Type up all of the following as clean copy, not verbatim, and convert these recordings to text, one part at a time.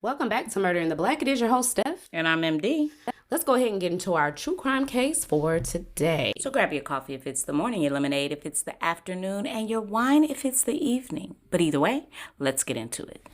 Welcome back to Murder in the Black. It is your host, Steph. And I'm MD. Let's go ahead and get into our true crime case for today. So grab your coffee if it's the morning, your lemonade if it's the afternoon, and your wine if it's the evening. But either way, let's get into it.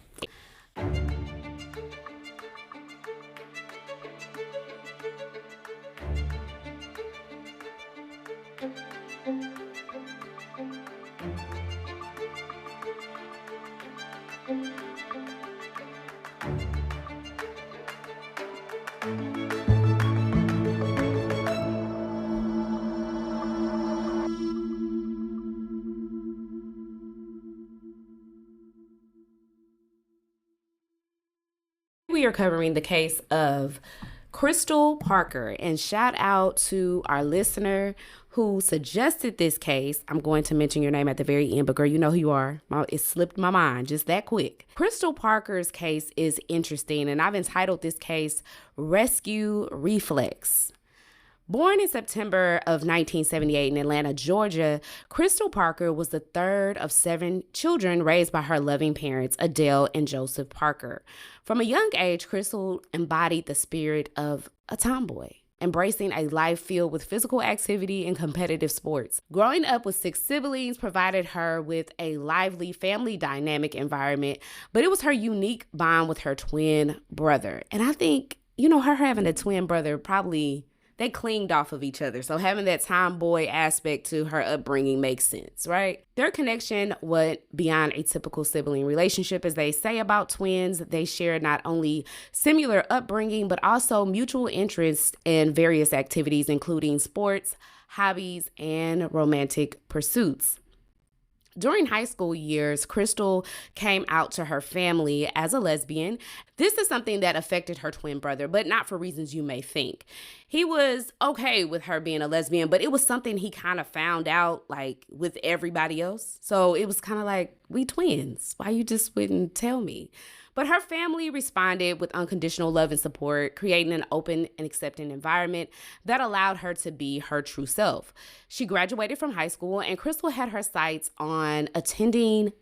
We are covering the case of Crystal Parker, and shout out to our listener who suggested this case. I'm going to mention your name at the very end, but girl, you know who you are. It slipped my mind just that quick. Crystal Parker's case is interesting, and I've entitled this case Rescue Reflex. Born in September of 1978 in Atlanta, Georgia, Crystal Parker was the third of 7 children raised by her loving parents, Adele and Joseph Parker. From a young age, Crystal embodied the spirit of a tomboy, embracing a life filled with physical activity and competitive sports. Growing up with 6 siblings provided her with a lively family dynamic environment, but it was her unique bond with her twin brother. And I think, her having a twin brother probably... they clinged off of each other. So having that tomboy aspect to her upbringing makes sense, right? Their connection went beyond a typical sibling relationship. As they say about twins, they shared not only similar upbringing, but also mutual interests in various activities, including sports, hobbies, and romantic pursuits. During high school years, Crystal came out to her family as a lesbian. This is something that affected her twin brother, but not for reasons you may think. He was okay with her being a lesbian, but it was something he kind of found out like with everybody else. So it was kind of like, we twins. Why you just wouldn't tell me? But her family responded with unconditional love and support, creating an open and accepting environment that allowed her to be her true self. She graduated from high school, and Crystal had her sights on attending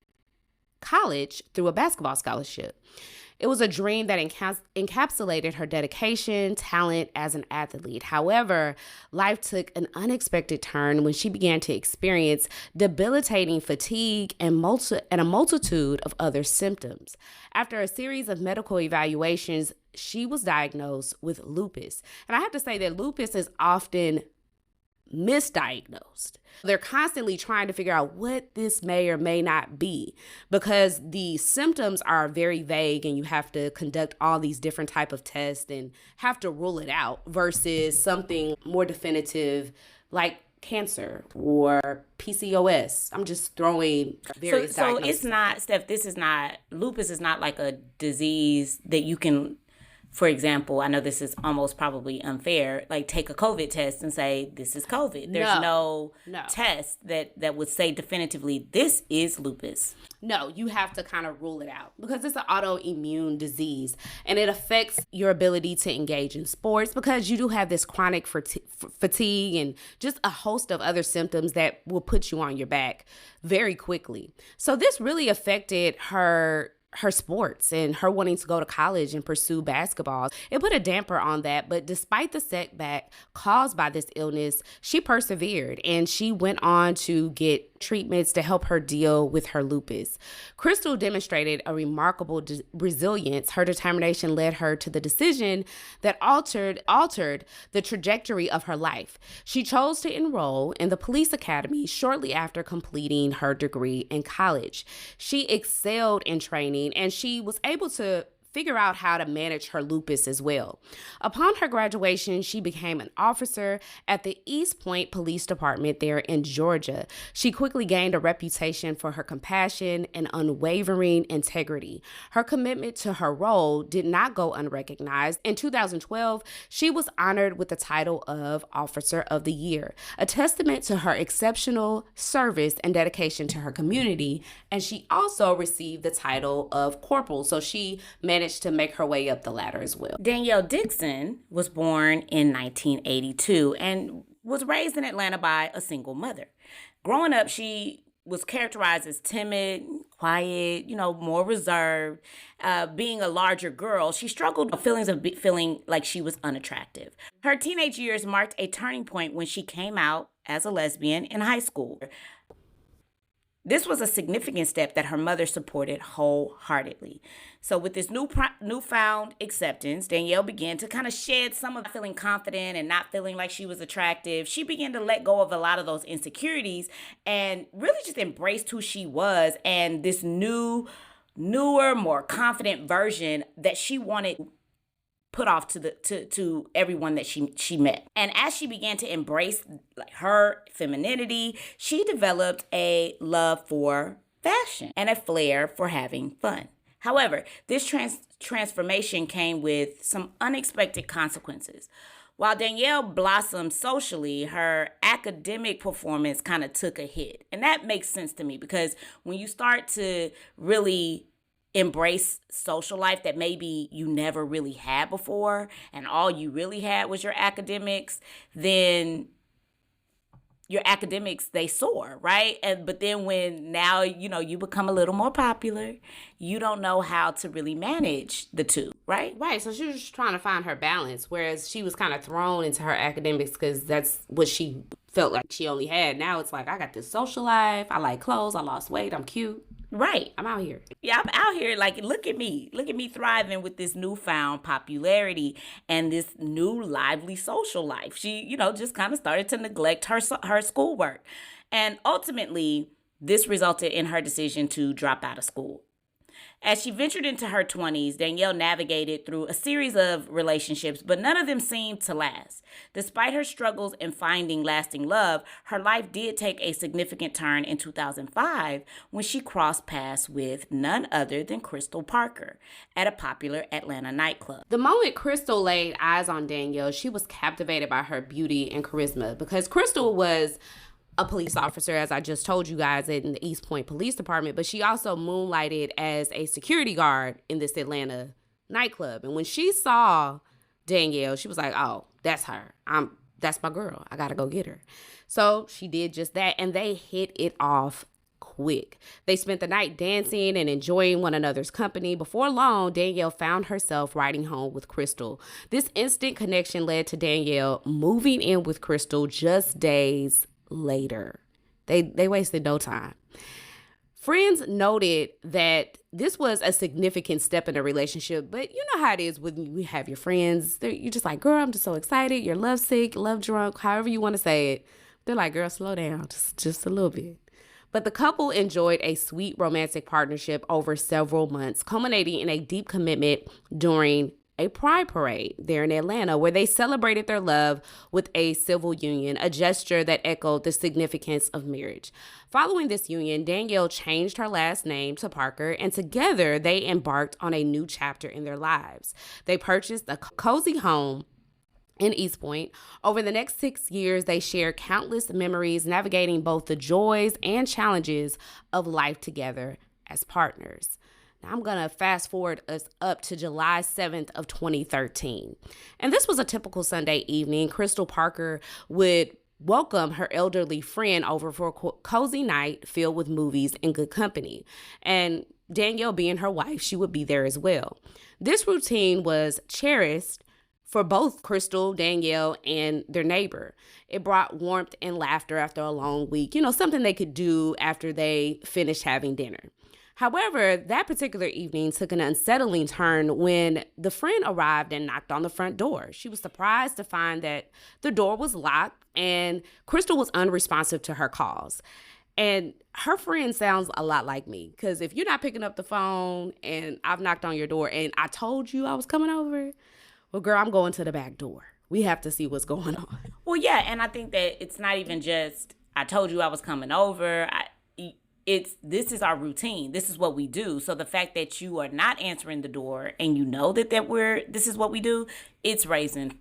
college through a basketball scholarship. It was a dream that encapsulated her dedication, talent as an athlete. However, life took an unexpected turn when she began to experience debilitating fatigue and a multitude of other symptoms. After a series of medical evaluations, she was diagnosed with lupus. And I have to say that lupus is often misdiagnosed. They're constantly trying to figure out what this may or may not be because the symptoms are very vague and you have to conduct all these different type of tests and have to rule it out versus something more definitive like cancer or PCOS. I'm just throwing various diagnoses. So it's not, Steph, lupus is not like a disease that you can, for example, I know this is almost probably unfair, like take a COVID test and say, this is COVID. There's no test that would say definitively, this is lupus. No, you have to kind of rule it out because it's an autoimmune disease and it affects your ability to engage in sports because you do have this chronic fatigue and just a host of other symptoms that will put you on your back very quickly. So this really affected her sports and her wanting to go to college and pursue basketball. It put a damper on that, but despite the setback caused by this illness, she persevered and she went on to get treatments to help her deal with her lupus. Crystal demonstrated a remarkable resilience. Her determination led her to the decision that altered the trajectory of her life. She chose to enroll in the police academy shortly after completing her degree in college. She excelled in training and she was able to figure out how to manage her lupus as well. Upon her graduation, she became an officer at the East Point Police Department there in Georgia. She quickly gained a reputation for her compassion and unwavering integrity. Her commitment to her role did not go unrecognized. In 2012, she was honored with the title of Officer of the Year, a testament to her exceptional service and dedication to her community. And she also received the title of Corporal. So she managed to make her way up the ladder as well. Danielle Dixon was born in 1982 and was raised in Atlanta by a single mother. Growing up, she was characterized as timid, quiet, more reserved. Being a larger girl, she struggled with feelings of feeling like she was unattractive. Her teenage years marked a turning point when she came out as a lesbian in high school. This was a significant step that her mother supported wholeheartedly. So with this newfound acceptance, Danielle began to kind of shed some of feeling confident and not feeling like she was attractive. She began to let go of a lot of those insecurities and really just embraced who she was and this newer, more confident version that she wanted put off to everyone that she met. And as she began to embrace her femininity, she developed a love for fashion and a flair for having fun. However, this transformation came with some unexpected consequences. While Danielle blossomed socially, her academic performance kind of took a hit. And that makes sense to me because when you start to really embrace social life that maybe you never really had before and all you really had was your academics, then your academics, they soar, right? But then when now, you become a little more popular, you don't know how to really manage the two, right? Right. So she was just trying to find her balance, whereas she was kind of thrown into her academics because that's what she felt like she only had. Now it's like, I got this social life. I like clothes. I lost weight. I'm cute. Right. I'm out here. Yeah, I'm out here. Like, look at me. Look at me thriving with this newfound popularity and this new lively social life. She, just kind of started to neglect her schoolwork. And ultimately, this resulted in her decision to drop out of school. As she ventured into her 20s, Danielle navigated through a series of relationships, but none of them seemed to last. Despite her struggles in finding lasting love, her life did take a significant turn in 2005 when she crossed paths with none other than Crystal Parker at a popular Atlanta nightclub. The moment Crystal laid eyes on Danielle, she was captivated by her beauty and charisma because Crystal was a police officer, as I just told you guys, in the East Point Police Department, but she also moonlighted as a security guard in this Atlanta nightclub. And when she saw Danielle, she was like, oh, that's her. That's my girl. I gotta go get her. So she did just that, and they hit it off quick. They spent the night dancing and enjoying one another's company. Before long, Danielle found herself riding home with Crystal. This instant connection led to Danielle moving in with Crystal just days later. They wasted no time. Friends noted that this was a significant step in a relationship, but you know how it is when you have your friends. You're just like, girl, I'm just so excited. You're lovesick, love drunk, however you want to say it. They're like, girl, slow down, just a little bit. But the couple enjoyed a sweet romantic partnership over several months, culminating in a deep commitment during a pride parade there in Atlanta, where they celebrated their love with a civil union, a gesture that echoed the significance of marriage. Following this union, Danielle changed her last name to Parker, and together they embarked on a new chapter in their lives. They purchased a cozy home in East Point. Over the next 6 years, they shared countless memories, navigating both the joys and challenges of life together as partners. Now, I'm going to fast forward us up to July 7th of 2013. And this was a typical Sunday evening. Crystal Parker would welcome her elderly friend over for a cozy night filled with movies and good company. And Danielle, being her wife, she would be there as well. This routine was cherished for both Crystal, Danielle, and their neighbor. It brought warmth and laughter after a long week, something they could do after they finished having dinner. However, that particular evening took an unsettling turn when the friend arrived and knocked on the front door. She was surprised to find that the door was locked and Crystal was unresponsive to her calls. And her friend sounds a lot like me, because if you're not picking up the phone and I've knocked on your door and I told you I was coming over, well, girl, I'm going to the back door. We have to see what's going on. Well, yeah, and I think that it's not even just, I told you I was coming over. This is our routine. This is what we do. So the fact that you are not answering the door and you know that this is what we do, it's raising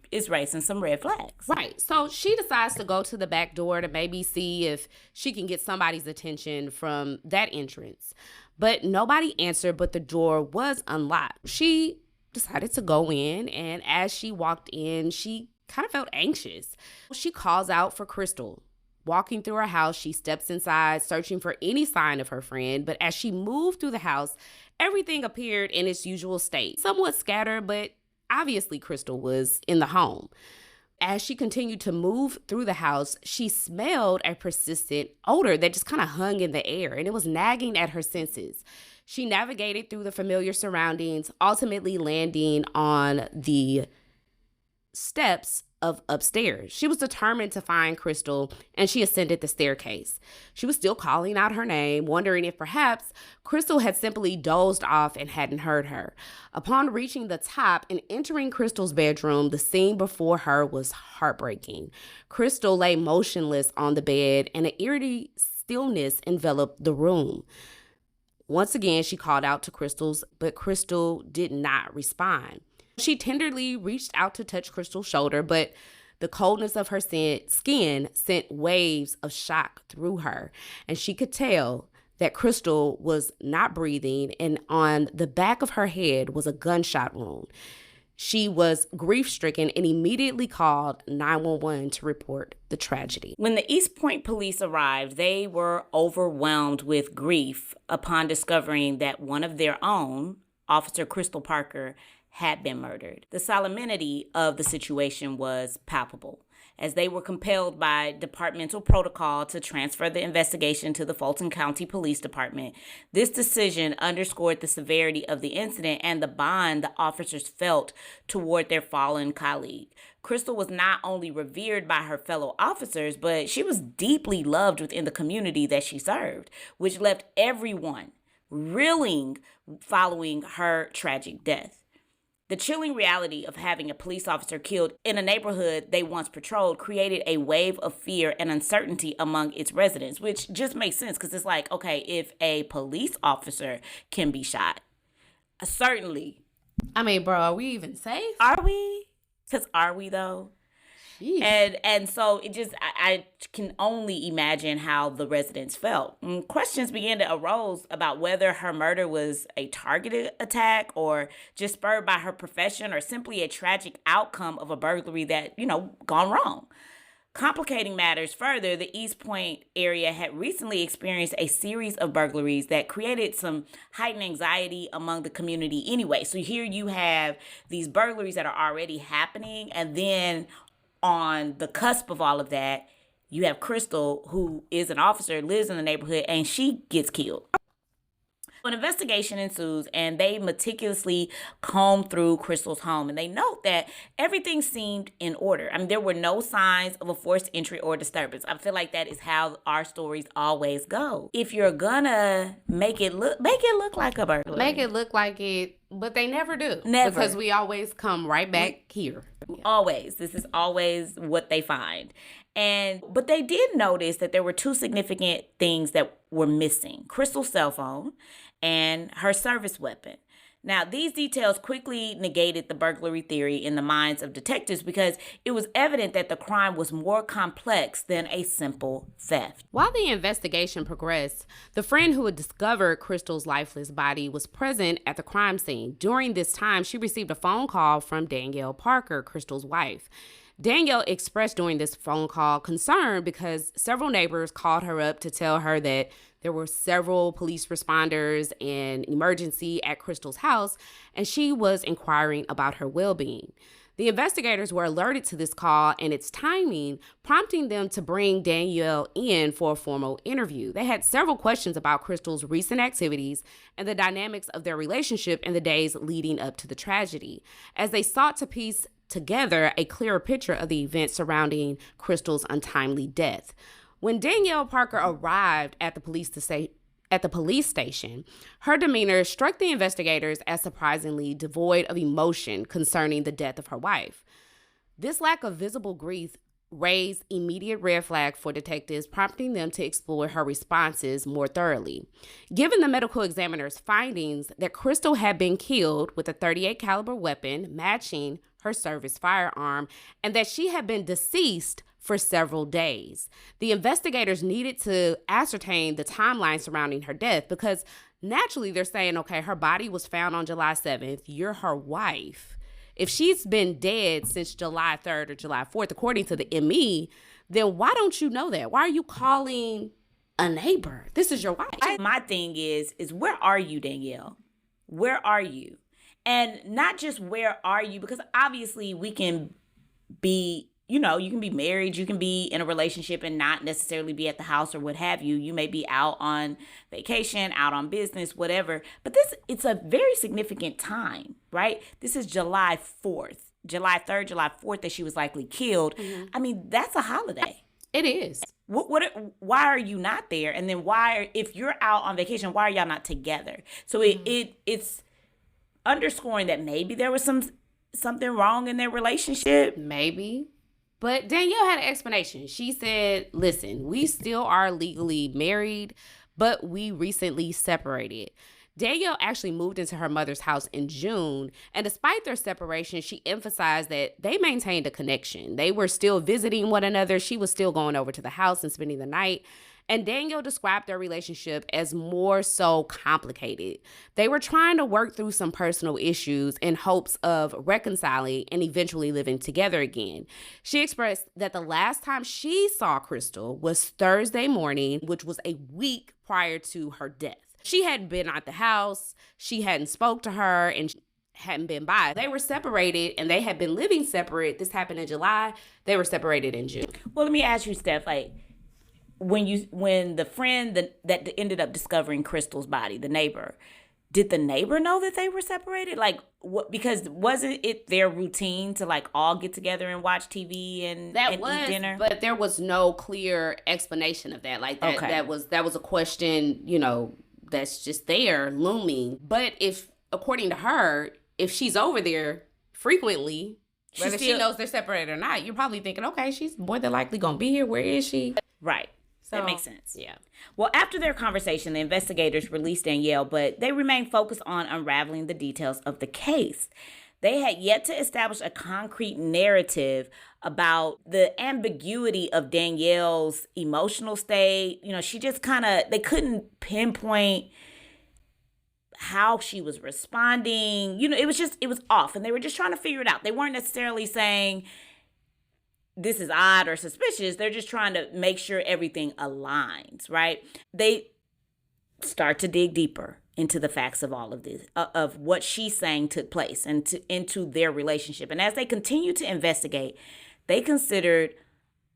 some red flags. Right. So she decides to go to the back door to maybe see if she can get somebody's attention from that entrance. But nobody answered, but the door was unlocked. She decided to go in, and as she walked in, she kind of felt anxious. She calls out for Crystal. Walking through her house, she steps inside, searching for any sign of her friend. But as she moved through the house, everything appeared in its usual state, somewhat scattered, but obviously Crystal was in the home. As she continued to move through the house, she smelled a persistent odor that just kind of hung in the air, and it was nagging at her senses. She navigated through the familiar surroundings, ultimately landing on the steps of upstairs. She was determined to find Crystal, and she ascended the staircase. She was still calling out her name, wondering if perhaps Crystal had simply dozed off and hadn't heard her. Upon reaching the top and entering Crystal's bedroom, the scene before her was heartbreaking. Crystal lay motionless on the bed, and an eerie stillness enveloped the room. Once again, she called out to but Crystal did not respond. She tenderly reached out to touch Crystal's shoulder, but the coldness of her skin sent waves of shock through her, and she could tell that Crystal was not breathing, and on the back of her head was a gunshot wound. She was grief-stricken and immediately called 911 to report the tragedy. When the East Point police arrived, they were overwhelmed with grief upon discovering that one of their own, Officer Crystal Parker, had been murdered. The solemnity of the situation was palpable, as they were compelled by departmental protocol to transfer the investigation to the Fulton County Police Department. This decision underscored the severity of the incident and the bond the officers felt toward their fallen colleague. Crystal was not only revered by her fellow officers, but she was deeply loved within the community that she served, which left everyone reeling following her tragic death. The chilling reality of having a police officer killed in a neighborhood they once patrolled created a wave of fear and uncertainty among its residents, which just makes sense because it's like, okay, if a police officer can be shot, certainly. I mean, bro, are we even safe? Are we? Because are we, though? And so it just, I can only imagine how the residents felt. And questions began to arise about whether her murder was a targeted attack or just spurred by her profession or simply a tragic outcome of a burglary that, gone wrong. Complicating matters further, the East Point area had recently experienced a series of burglaries that created some heightened anxiety among the community anyway. So here you have these burglaries that are already happening, and then on the cusp of all of that, you have Crystal, who is an officer, lives in the neighborhood, and she gets killed. An investigation ensues, and they meticulously comb through Crystal's home, and they note that everything seemed in order. I mean, there were no signs of a forced entry or disturbance. I feel like that is how our stories always go. If you're gonna make it look like a burglary. Make it look like it, but they never do. Never. Because we always come right back here. Always. This is always what they find. But they did notice that there were two significant things that were missing: Crystal's cell phone and her service weapon. Now, these details quickly negated the burglary theory in the minds of detectives because it was evident that the crime was more complex than a simple theft. While the investigation progressed, the friend who had discovered Crystal's lifeless body was present at the crime scene. During this time, she received a phone call from Danielle Parker, Crystal's wife. Danielle expressed during this phone call concern because several neighbors called her up to tell her that there were several police responders and emergency at Crystal's house, and she was inquiring about her well-being. The investigators were alerted to this call and its timing, prompting them to bring Danielle in for a formal interview. They had several questions about Crystal's recent activities and the dynamics of their relationship in the days leading up to the tragedy, as they sought to piece together a clearer picture of the events surrounding Crystal's untimely death. When Danielle Parker arrived at the police station, her demeanor struck the investigators as surprisingly devoid of emotion concerning the death of her wife. This lack of visible grief raised immediate red flag for detectives, prompting them to explore her responses more thoroughly. Given the medical examiner's findings that Crystal had been killed with a .38 caliber weapon matching her service firearm, and that she had been deceased for several days, the investigators needed to ascertain the timeline surrounding her death, because naturally they're saying, okay, her body was found on July 7th. You're her wife. if she's been dead since July 3rd or July 4th, according to the ME, then why don't you know that? Why are you calling a neighbor? This is your wife. My thing is where are you, Danielle? Where are you? And not just where are you, because obviously we can be, you can be married, you can be in a relationship and not necessarily be at the house or what have you. You may be out on vacation, out on business, whatever. But it's a very significant time, right? This is July 4th, July 3rd, July 4th that she was likely killed. Mm-hmm. I mean, that's a holiday. It is. Why are you not there? And then if you're out on vacation, why are y'all not together? So it's underscoring that maybe there was something wrong in their relationship. Maybe. But Danielle had an explanation. She said, listen, we still are legally married, but we recently separated. Danielle actually moved into her mother's house in June, and despite their separation, she emphasized that they maintained a connection. They were still visiting one another. She was still going over to the house and spending the night. And Danielle described their relationship as more so complicated. They were trying to work through some personal issues in hopes of reconciling and eventually living together again. She expressed that the last time she saw Crystal was Thursday morning, which was a week prior to her death. She hadn't been at the house, she hadn't spoke to her, and hadn't been by. They were separated and they had been living separate. This happened in July. They were separated in June. Well, let me ask you, Steph, when the friend that ended up discovering Crystal's body, the neighbor, did the neighbor know that they were separated? What? Because wasn't it their routine to all get together and watch TV and eat dinner? But there was no clear explanation of that. Okay. that was a question, that's just there looming. But according to her, if she's over there frequently, whether she knows they're separated or not, you're probably thinking, okay, she's more than likely gonna be here. Where is she? Right. That makes sense. Yeah. Well, after their conversation, the investigators released Danielle, but they remained focused on unraveling the details of the case. They had yet to establish a concrete narrative about the ambiguity of Danielle's emotional state. She just they couldn't pinpoint how she was responding. It was off, and they were just trying to figure it out. They weren't necessarily saying this is odd or suspicious. They're just trying to make sure everything aligns, right? They start to dig deeper into the facts of all of this, of what she's saying took place and into their relationship. And as they continue to investigate, they considered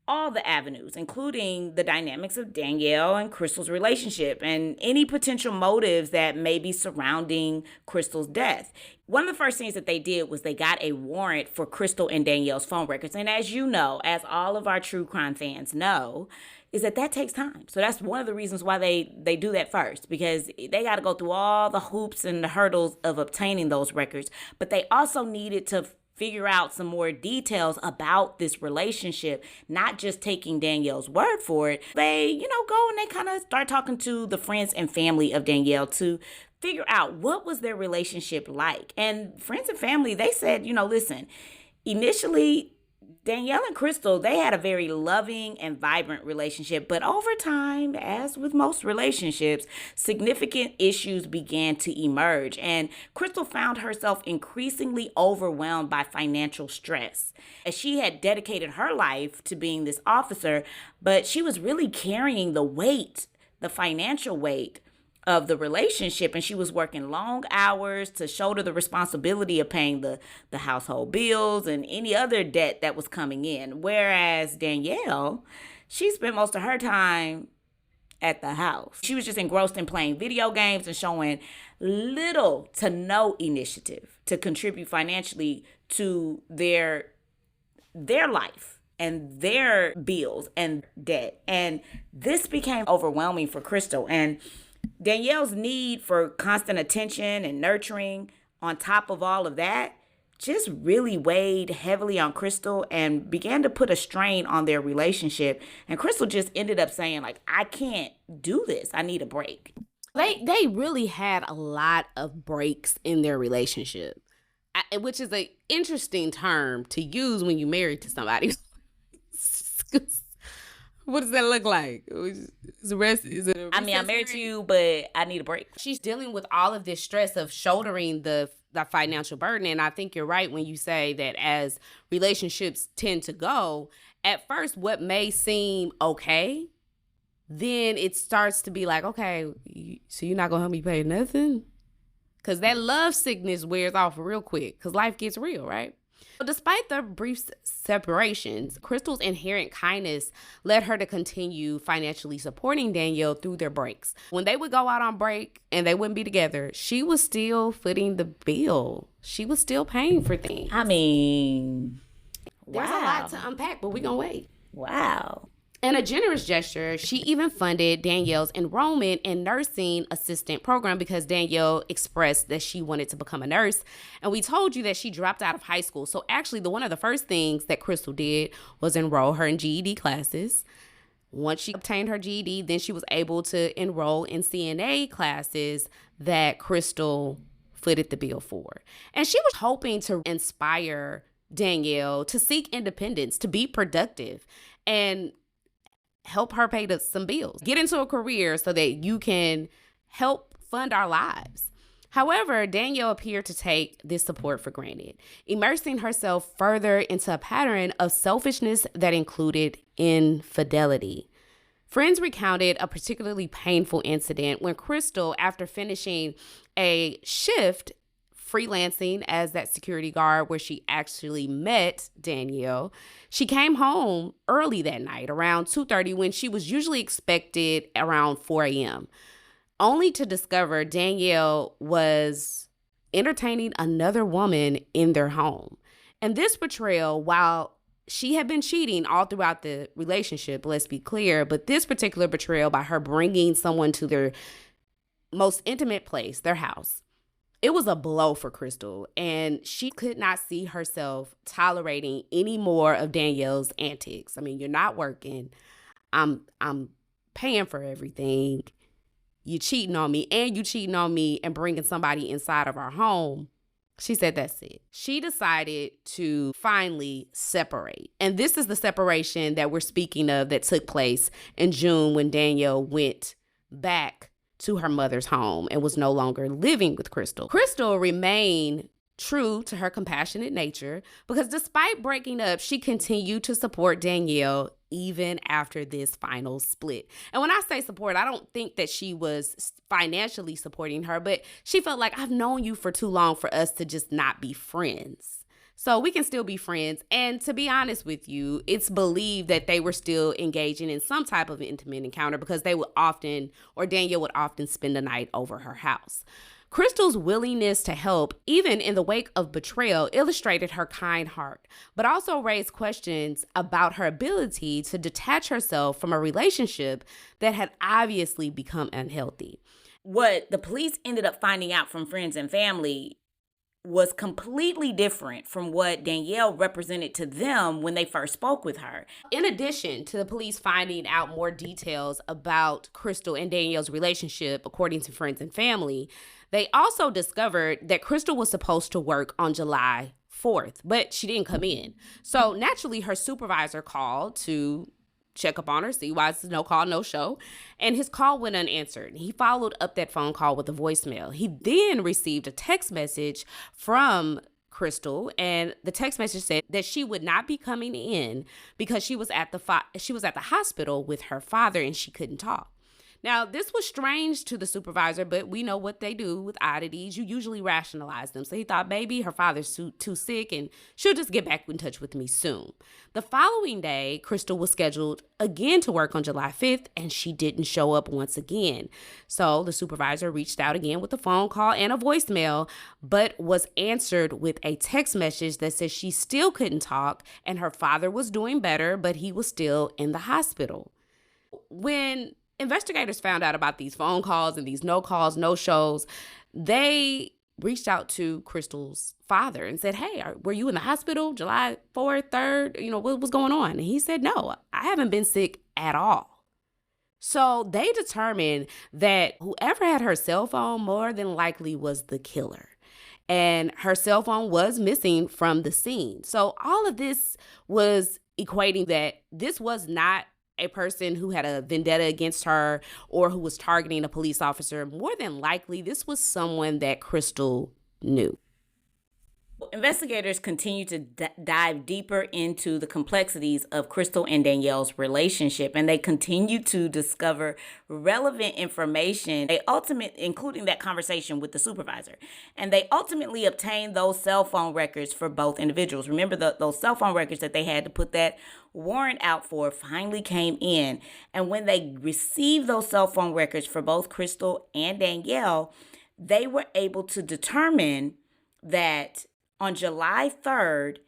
all the avenues, including the dynamics of Danielle and Crystal's relationship and any potential motives that may be surrounding Crystal's death. One of the first things that they did was they got a warrant for Crystal and Danielle's phone records. And as you know, as all of our true crime fans know, is that takes time. So that's one of the reasons why they do that first, because they got to go through all the hoops and the hurdles of obtaining those records. But they also needed to figure out some more details about this relationship, not just taking Danielle's word for it. They, go and they kind of start talking to the friends and family of Danielle to figure out what was their relationship like. And friends and family, they said, listen, initially Danielle and Crystal, they had a very loving and vibrant relationship, but over time, as with most relationships, significant issues began to emerge, and Crystal found herself increasingly overwhelmed by financial stress, as she had dedicated her life to being this officer, but she was really carrying the financial weight of the relationship, and she was working long hours to shoulder the responsibility of paying the household bills and any other debt that was coming in. Whereas Danielle, she spent most of her time at the house. She was just engrossed in playing video games and showing little to no initiative to contribute financially to their life and their bills and debt. And this became overwhelming for Crystal. And Danielle's need for constant attention and nurturing on top of all of that just really weighed heavily on Crystal and began to put a strain on their relationship. And Crystal just ended up saying, I can't do this. I need a break. They really had a lot of breaks in their relationship, which is an interesting term to use when you're married to somebody. What does that look like? I mean, I'm married to you, but I need a break. She's dealing with all of this stress of shouldering the financial burden. And I think you're right when you say that as relationships tend to go, at first what may seem okay, then it starts to be like, okay, so you're not going to help me pay nothing? Because that love sickness wears off real quick because life gets real, right? Despite the brief separations, Crystal's inherent kindness led her to continue financially supporting Danielle through their breaks. When they would go out on break and they wouldn't be together, she was still footing the bill. She was still paying for things. I mean, there's a lot to unpack, but we're going to wait. Wow. In a generous gesture, she even funded Danielle's enrollment in nursing assistant program because Danielle expressed that she wanted to become a nurse. And we told you that she dropped out of high school. So actually, one of the first things that Crystal did was enroll her in GED classes. Once she obtained her GED, then she was able to enroll in CNA classes that Crystal footed the bill for. And she was hoping to inspire Danielle to seek independence, to be productive, and help her pay some bills, get into a career so that you can help fund our lives. However, Danielle appeared to take this support for granted, immersing herself further into a pattern of selfishness that included infidelity. Friends recounted a particularly painful incident when Crystal, after finishing a shift freelancing as that security guard where she actually met Danielle, she came home early that night around 2:30 when she was usually expected around 4 a.m., only to discover Danielle was entertaining another woman in their home. And this betrayal, while she had been cheating all throughout the relationship, let's be clear, but this particular betrayal by her bringing someone to their most intimate place, their house, it was a blow for Crystal, and she could not see herself tolerating any more of Danielle's antics. I mean, you're not working. I'm paying for everything. You cheating on me, and you cheating on me and bringing somebody inside of our home. She said that's it. She decided to finally separate. And this is the separation that we're speaking of that took place in June when Danielle went back to her mother's home and was no longer living with Crystal. Crystal remained true to her compassionate nature because despite breaking up, she continued to support Danielle even after this final split. And when I say support, I don't think that she was financially supporting her, but she felt like, I've known you for too long for us to just not be friends. So we can still be friends. And to be honest with you, it's believed that they were still engaging in some type of intimate encounter because they would often, or Danielle would often spend the night over her house. Crystal's willingness to help, even in the wake of betrayal, illustrated her kind heart, but also raised questions about her ability to detach herself from a relationship that had obviously become unhealthy. What the police ended up finding out from friends and family was completely different from what Danielle represented to them when they first spoke with her. In addition to the police finding out more details about Crystal and Danielle's relationship, according to friends and family, they also discovered that Crystal was supposed to work on July 4th, but she didn't come in. So naturally, her supervisor called to check up on her, see why it's no call, no show. And his call went unanswered. He followed up that phone call with a voicemail. He then received a text message from Crystal, and the text message said that she would not be coming in because she was at the hospital with her father and she couldn't talk. Now, this was strange to the supervisor, but we know what they do with oddities. You usually rationalize them. So he thought maybe her father's too sick and she'll just get back in touch with me soon. The following day, Crystal was scheduled again to work on July 5th, and she didn't show up once again. So the supervisor reached out again with a phone call and a voicemail, but was answered with a text message that said she still couldn't talk and her father was doing better, but he was still in the hospital. When investigators found out about these phone calls and these no calls, no shows, they reached out to Crystal's father and said, hey, were you in the hospital July 4th, 3rd? What was going on? And he said, no, I haven't been sick at all. So they determined that whoever had her cell phone more than likely was the killer. And her cell phone was missing from the scene. So all of this was equating that this was not a person who had a vendetta against her or who was targeting a police officer, more than likely this was someone that Crystal knew. Investigators continue to dive deeper into the complexities of Crystal and Danielle's relationship, and they continue to discover relevant information, including that conversation with the supervisor. And they ultimately obtained those cell phone records for both individuals. Remember, those cell phone records that they had to put that warrant out for finally came in. And when they received those cell phone records for both Crystal and Danielle, they were able to determine that on July 3rd,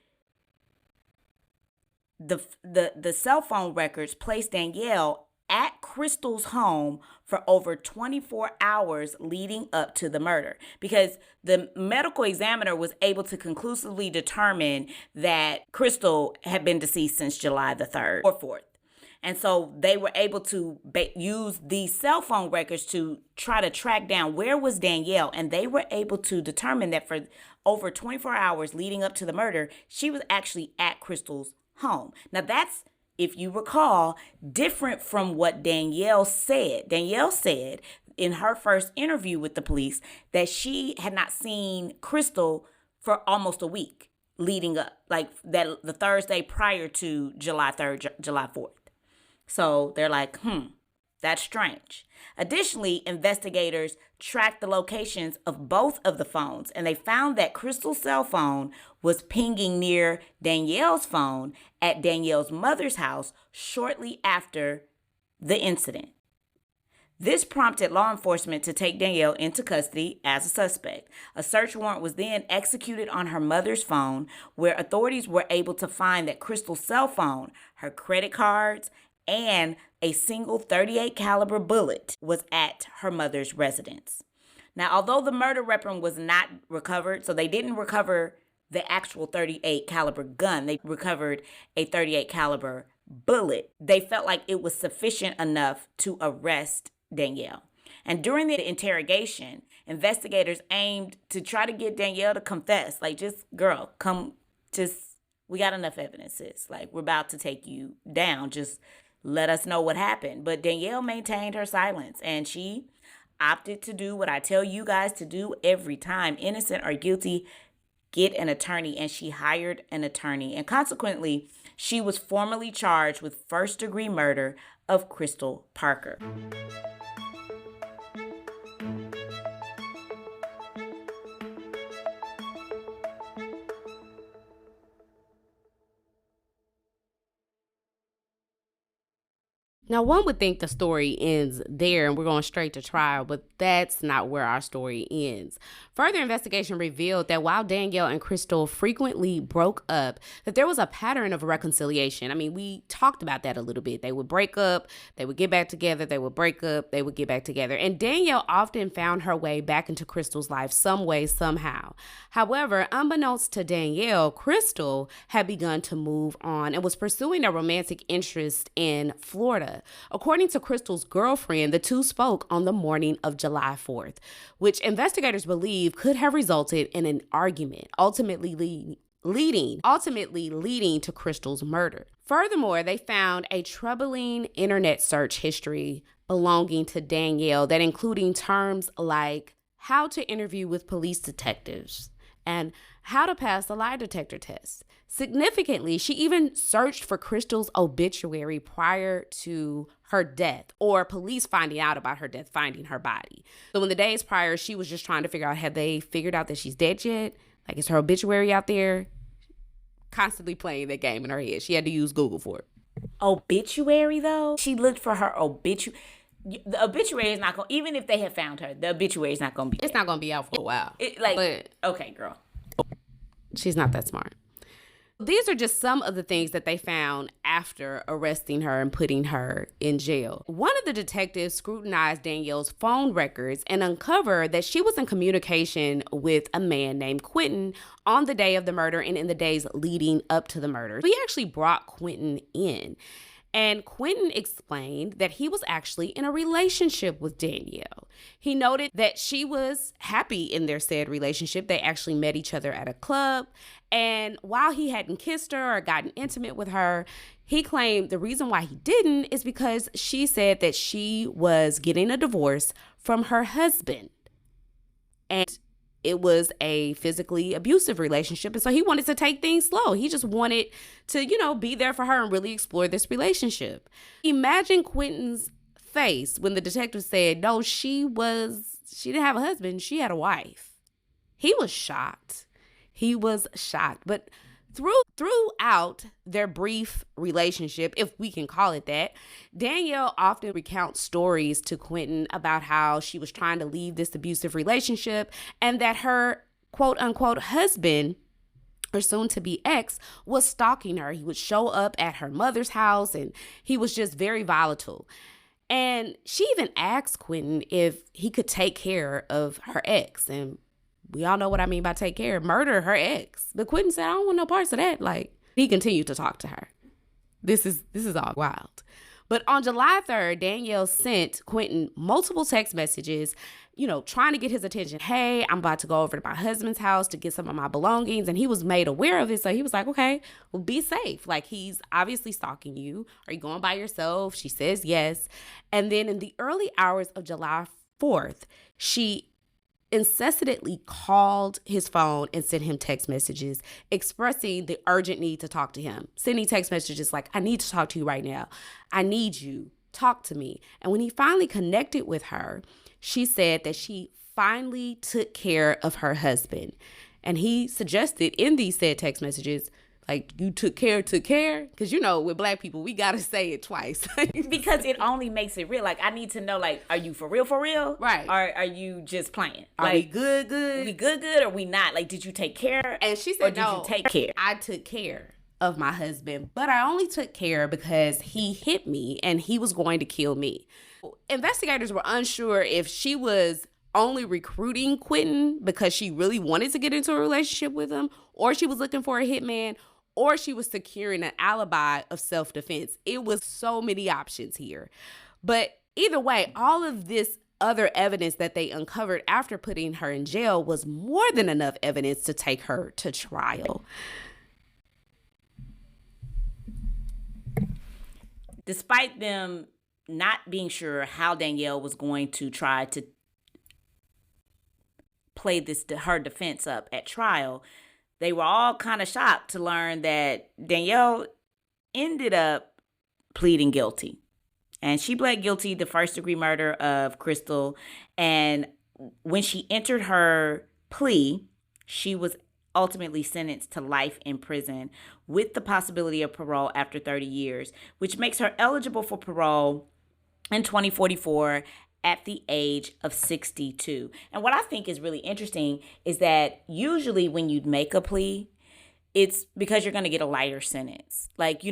the cell phone records placed Danielle at Crystal's home for over 24 hours leading up to the murder, because the medical examiner was able to conclusively determine that Crystal had been deceased since July the 3rd or 4th. And so they were able to use these cell phone records to try to track down where was Danielle. And they were able to determine that for over 24 hours leading up to the murder, she was actually at Crystal's home. Now that's, if you recall, different from what Danielle said. Danielle said in her first interview with the police that she had not seen Crystal for almost a week leading up, like that the Thursday prior to July 3rd, July 4th. So they're like, that's strange. Additionally, investigators tracked the locations of both of the phones, and they found that Crystal's cell phone was pinging near Danielle's phone at Danielle's mother's house shortly after the incident. This prompted law enforcement to take Danielle into custody as a suspect. A search warrant was then executed on her mother's phone, where authorities were able to find that Crystal's cell phone, her credit cards, and a single .38 caliber bullet was at her mother's residence. Now, although the murder weapon was not recovered, so they didn't recover the actual .38 caliber gun, they recovered a .38 caliber bullet. They felt like it was sufficient enough to arrest Danielle. And during the interrogation, investigators aimed to try to get Danielle to confess. Like, just, girl, we got enough evidence, sis. Like, we're about to take you down. Just let us know what happened. But Danielle maintained her silence, and she opted to do what I tell you guys to do every time. Innocent or guilty, get an attorney. And she hired an attorney. And consequently, she was formally charged with first-degree murder of Crystal Parker. Now, one would think the story ends there and we're going straight to trial, but that's not where our story ends. Further investigation revealed that while Danielle and Crystal frequently broke up, that there was a pattern of reconciliation. I mean, we talked about that a little bit. They would break up, they would get back together, they would break up, they would get back together. And Danielle often found her way back into Crystal's life some way, somehow. However, unbeknownst to Danielle, Crystal had begun to move on and was pursuing a romantic interest in Florida. According to Crystal's girlfriend, the two spoke on the morning of July 4th, which investigators believe could have resulted in an argument, ultimately leading to Crystal's murder. Furthermore, they found a troubling internet search history belonging to Danielle that including terms like how to interview with police detectives and how to pass the lie detector test. Significantly, she even searched for Crystal's obituary prior to her death, or police finding out about her death, finding her body. So in the days prior, she was just trying to figure out, have they figured out that she's dead yet? Like, is her obituary out there? Constantly playing that game in her head. She had to use Google for it. Obituary, though? She looked for her obituary. The obituary is not going, even if they had found her, the obituary is not going to be. It's not going to be out for a while. Okay, girl. She's not that smart. These are just some of the things that they found after arresting her and putting her in jail. One of the detectives scrutinized Danielle's phone records and uncovered that she was in communication with a man named Quentin on the day of the murder and in the days leading up to the murder. We actually brought Quentin in. And Quentin explained that he was actually in a relationship with Danielle. He noted that she was happy in their said relationship. They actually met each other at a club. And while he hadn't kissed her or gotten intimate with her, he claimed the reason why he didn't is because she said that she was getting a divorce from her husband. And it was a physically abusive relationship. And so he wanted to take things slow. He just wanted to, be there for her and really explore this relationship. Imagine Quentin's face when the detective said, no, she didn't have a husband. She had a wife. He was shocked. But throughout their brief relationship, if we can call it that, Danielle often recounts stories to Quentin about how she was trying to leave this abusive relationship and that her quote unquote husband, or soon to be ex, was stalking her. He would show up at her mother's house and he was just very volatile. And she even asked Quentin if he could take care of her ex. And we all know what I mean by take care. Murder her ex. But Quentin said, I don't want no parts of that. Like, he continued to talk to her. This is all wild. But on July 3rd, Danielle sent Quentin multiple text messages, trying to get his attention. Hey, I'm about to go over to my husband's house to get some of my belongings. And he was made aware of it. So he was like, okay, well, be safe. Like, he's obviously stalking you. Are you going by yourself? She says yes. And then in the early hours of July 4th, she incessantly called his phone and sent him text messages expressing the urgent need to talk to him, sending text messages like, I need to talk to you right now. I need you. Talk to me. And when he finally connected with her, she said that she finally took care of her husband. And he suggested in these said text messages, like, you took care. Because, with Black people, we got to say it twice. Because it only makes it real. Like, I need to know, like, are you for real? Right. Or are you just playing? Are we good? We good or we not? Like, did you take care? And she said, no, did you take care? I took care of my husband, but I only took care because he hit me and he was going to kill me. Investigators were unsure if she was only recruiting Quentin because she really wanted to get into a relationship with him, or she was looking for a hitman, or she was securing an alibi of self-defense. It was so many options here. But either way, all of this other evidence that they uncovered after putting her in jail was more than enough evidence to take her to trial. Despite them not being sure how Danielle was going to try to play her defense up at trial, they were all kind of shocked to learn that Danielle ended up pleading guilty. And she pled guilty to first-degree murder of Crystal. And when she entered her plea, she was ultimately sentenced to life in prison with the possibility of parole after 30 years, which makes her eligible for parole in 2044 at the age of 62. And what I think is really interesting is that usually when you make a plea, it's because you're going to get a lighter sentence. Like,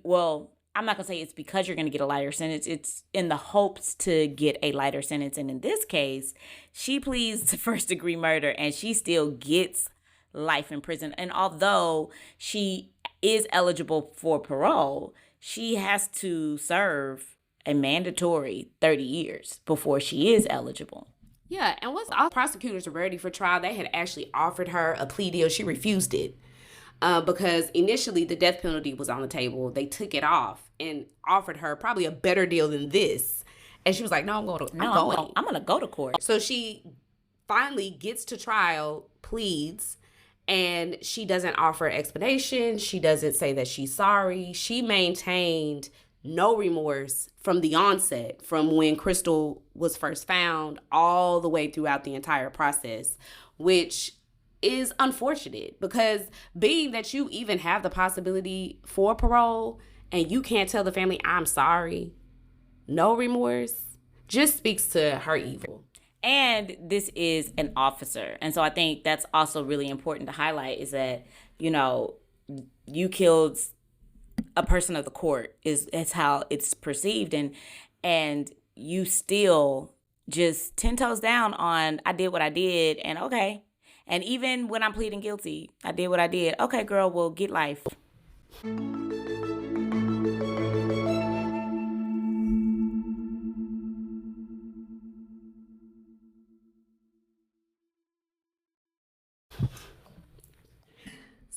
well, I'm not going to say it's because you're going to get a lighter sentence. It's in the hopes to get a lighter sentence. And in this case, she pleads to first degree murder and she still gets life in prison. And although she is eligible for parole, she has to serve a mandatory 30 years before she is eligible. Yeah, and once all prosecutors were ready for trial, they had actually offered her a plea deal. She refused it because initially the death penalty was on the table. They took it off and offered her probably a better deal than this. And she was like, no, I'm going to go to court. So she finally gets to trial, pleads, and she doesn't offer explanation. She doesn't say that she's sorry. She maintained no remorse from the onset, from when Crystal was first found all the way throughout the entire process, which is unfortunate because being that you even have the possibility for parole and you can't tell the family, I'm sorry, no remorse, just speaks to her evil. And this is an officer. And so I think that's also really important to highlight is that, you killed a person of the court is how it's perceived. And you still just 10 toes down on, I did what I did. And okay. And even when I'm pleading guilty, I did what I did. Okay, girl, well, get life.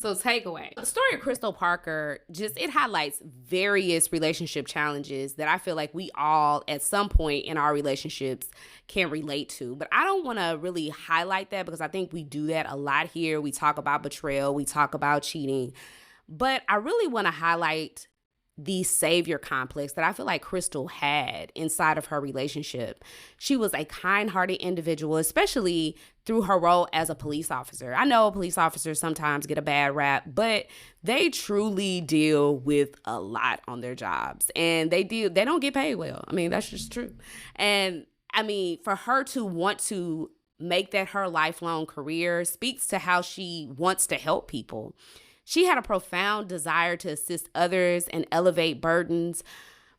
So takeaway. The story of Crystal Parker it highlights various relationship challenges that I feel like we all at some point in our relationships can relate to. But I don't want to really highlight that because I think we do that a lot here. We talk about betrayal, we talk about cheating. But I really want to highlight the savior complex that I feel like Crystal had inside of her relationship. She was a kind-hearted individual, especially through her role as a police officer. I know police officers sometimes get a bad rap, but they truly deal with a lot on their jobs, and they don't get paid well. I mean, that's just true. And I mean, for her to want to make that her lifelong career speaks to how she wants to help people. She had a profound desire to assist others and elevate burdens.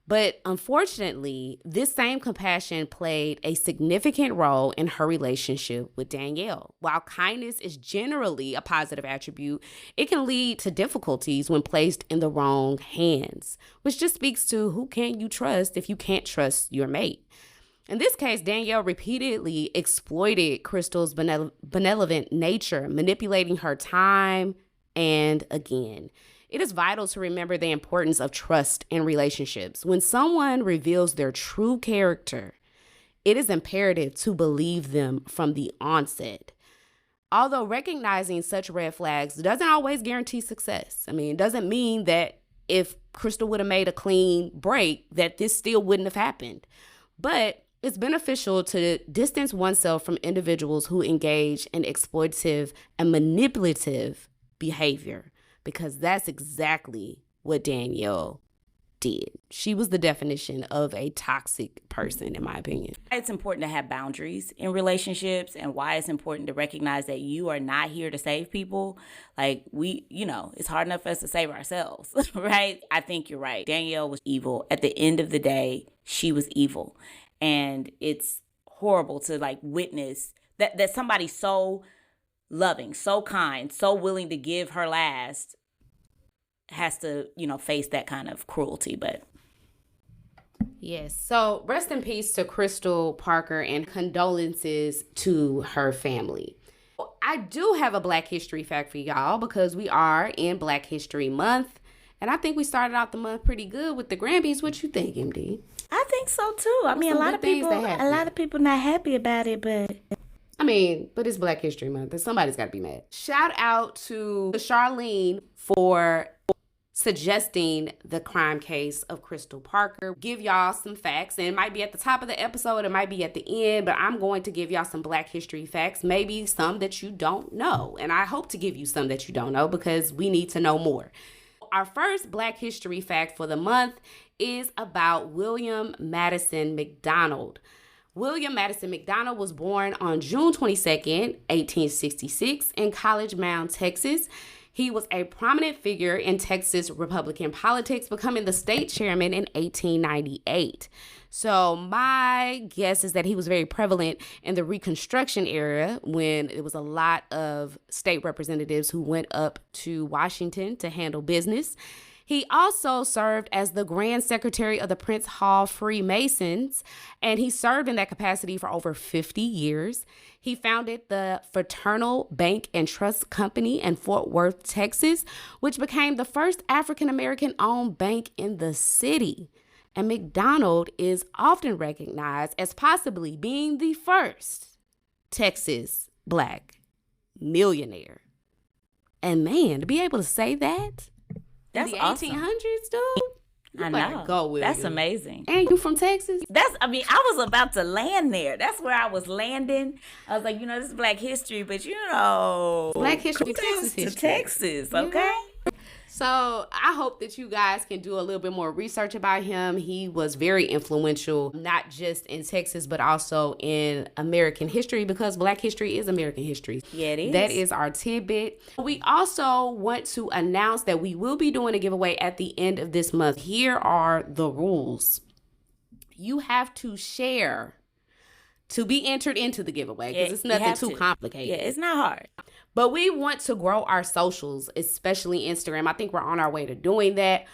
But unfortunately, this same compassion played a significant role in her relationship with Danielle. While kindness is generally a positive attribute, it can lead to difficulties when placed in the wrong hands, which just speaks to who can you trust if you can't trust your mate. In this case, Danielle repeatedly exploited Crystal's benevolent nature, manipulating her time and again. It is vital to remember the importance of trust in relationships. When someone reveals their true character, it is imperative to believe them from the onset. Although recognizing such red flags doesn't always guarantee success. I mean, it doesn't mean that if Crystal would have made a clean break, that this still wouldn't have happened. But it's beneficial to distance oneself from individuals who engage in exploitative and manipulative behavior, because that's exactly what Danielle did. She was the definition of a toxic person, in my opinion. It's important to have boundaries in relationships, and why it's important to recognize that you are not here to save people. Like, it's hard enough for us to save ourselves, right? I think you're right. Danielle was evil. At the end of the day, she was evil. And it's horrible to witness that somebody so loving, so kind, so willing to give her last has to, face that kind of cruelty. But yes. So rest in peace to Crystal Parker and condolences to her family. I do have a Black History fact for y'all because we are in Black History Month. And I think we started out the month pretty good with the Grammys. What you think, MD? I think so too. I mean, a lot of people not happy about it, but but it's Black History Month and somebody's got to be mad. Shout out to Charlene for suggesting the crime case of Crystal Parker. Give y'all some facts, and it might be at the top of the episode, it might be at the end, but I'm going to give y'all some Black history facts, maybe some that you don't know. And I hope to give you some that you don't know because we need to know more. Our first Black history fact for the month is about William Madison McDonald. William Madison McDonald was born on June 22nd, 1866 in College Mound, Texas. He was a prominent figure in Texas Republican politics, becoming the state chairman in 1898. So my guess is that he was very prevalent in the Reconstruction era when it was a lot of state representatives who went up to Washington to handle business. He also served as the Grand Secretary of the Prince Hall Freemasons, and he served in that capacity for over 50 years. He founded the Fraternal Bank and Trust Company in Fort Worth, Texas, which became the first African-American-owned bank in the city. And McDonald is often recognized as possibly being the first Texas Black millionaire. And man, to be able to say that in the awesome. 1800s, dude. I know. Go with That's you. amazing. And you from Texas? I was about to land there. That's where I was landing. I was like, this is Black history, but Black history, Texas history. To Texas, okay? So I hope that you guys can do a little bit more research about him. He was very influential, not just in Texas, but also in American history, because Black history is American history. Yeah, it is. That is our tidbit. We also want to announce that we will be doing a giveaway at the end of this month. Here are the rules. You have to share to be entered into the giveaway, because it's nothing too complicated. Yeah, it's not hard. But we want to grow our socials, especially Instagram. I think we're on our way to doing that.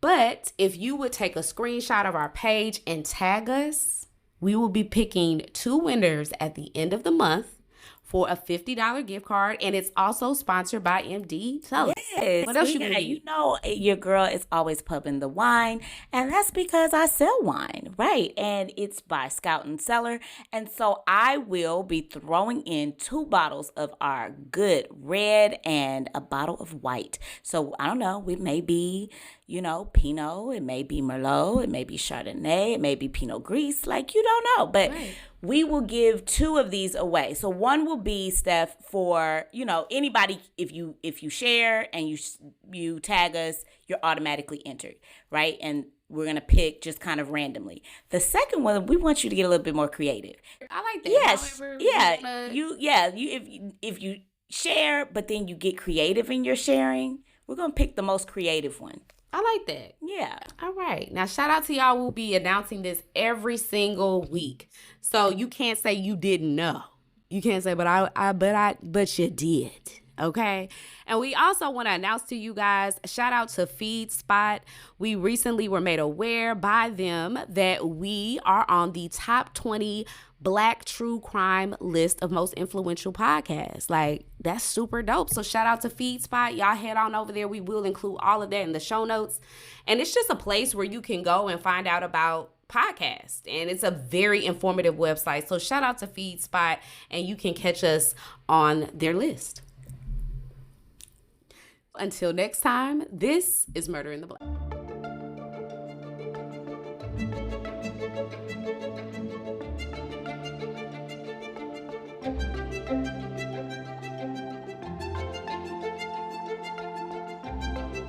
But if you would take a screenshot of our page and tag us, we will be picking 2 winners at the end of the month for a $50 gift card. And it's also sponsored by MD Sullivan. Yes. What else you gonna get? You know, your girl is always pubbing the wine, and that's because I sell wine, right? And it's by Scout and Cellar. And so I will be throwing in 2 bottles of our good red and a bottle of white. So I don't know, it may be, Pinot, it may be Merlot, it may be Chardonnay, it may be Pinot Gris, like you don't know. But we will give 2 of these away. So one will be, Steph, for, anybody, if you share and you tag us, you're automatically entered, right? And we're going to pick just kind of randomly. The second one, we want you to get a little bit more creative. I like that. Yes. Yeah. If you share, but then you get creative in your sharing, we're going to pick the most creative one. I like that. Yeah. All right. Now, shout out to y'all. We'll be announcing this every single week. So you can't say you didn't know. You can't say, but you did. Okay. And we also want to announce to you guys, shout out to FeedSpot. We recently were made aware by them that we are on the top 20 Black true crime list of most influential podcasts. Like, that's super dope. So shout out to FeedSpot. Y'all head on over there. We will include all of that in the show notes. And it's just a place where you can go and find out about podcasts. And it's a very informative website. So shout out to FeedSpot, and you can catch us on their list. Until next time, this is Murder in the Black.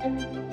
Thank you.